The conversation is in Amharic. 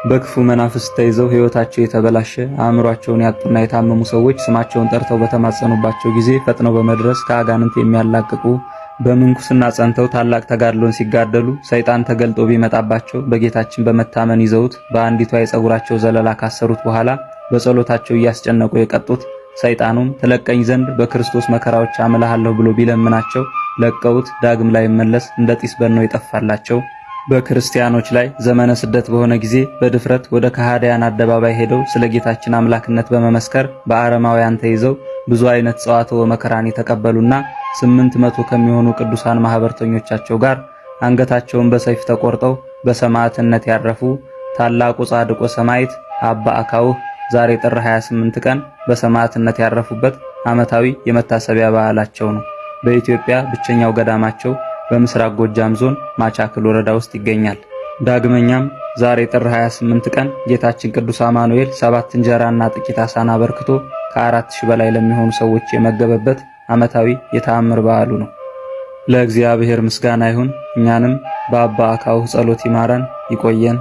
በክፉ መናፍስት ተይዘው ሕይወታቸው የተበላሸ አእምሯቸውን ያጡና የታመሙ ሰዎች ስማቸውን ጠርተው በተማጸኑባቸው ጊዜ ፈጥነው በመድረስ ከአጋንንት የሚያላቅቁ በምንኩስና ጸንተው ታላቅ ተጋድሎን ሲጋደሉ ሰይጣን ተገልጦ ቢመጣባቸው በጌታችን በመታመን ይዘውት በአንዲቷ የፀጉራቸው ዘለላ ካሰሩት በኋላ በጸሎታቸው እያስጨነቁ የቀጡት ሰይጣኑም ተለቀኝ ዘንድ በክርስቶስ መከራዎች አምልሃለሁ ብሎ ቢለምናቸው ለቀውት ዳግም ላይ መለስ እንደ ጢስ በነው ይጠፋላቸው። በክርስቲያኖች ላይ ዘመነ ስደት በሆነ ጊዜ በድፍረት ወደ ከሃዲያን አደባባይ ሄደው ስለ ጌታችን አምላክነት በመመስከር በአረማውያን ተይዘው ብዙ አይነት ጸዋትወ መከራን የተቀበሉና 800 ከሚሆኑ ቅዱሳን ማህበርተኞቻቸው ጋር አንገታቸውን በሰይፍ ተቆርጠው በሰማዕትነት ያረፉ ታላቁ ጻድቁ ሰማዕት አባ አካውህ ዛሬ ጥር 28 ቀን በሰማዕትነት ያረፉበት ዓመታዊ የመታሰቢያ በዓላቸው ነው። በኢትዮጵያ ብቸኛው ገዳማቸው በምስራቅ ጎጃም ዞን ማቻክል ወረዳ ውስጥ ይገኛል። ዳግመኛም ዛሬ ጥር 28 ቀን ጌታችን ቅዱስ አማኑኤል 7 እንጀራና ጥቂት አሳን አበርክቶ ከ4000 በላይ ለሚሆኑ ሰዎች የመገበበት ዓመታዊ የተአምር በዓሉ ነው። ለእግዚአብሔር ምስጋና ይሁን። እኛንም በአባ አካውህ ጸሎት ይማረን፣ ይቆየን።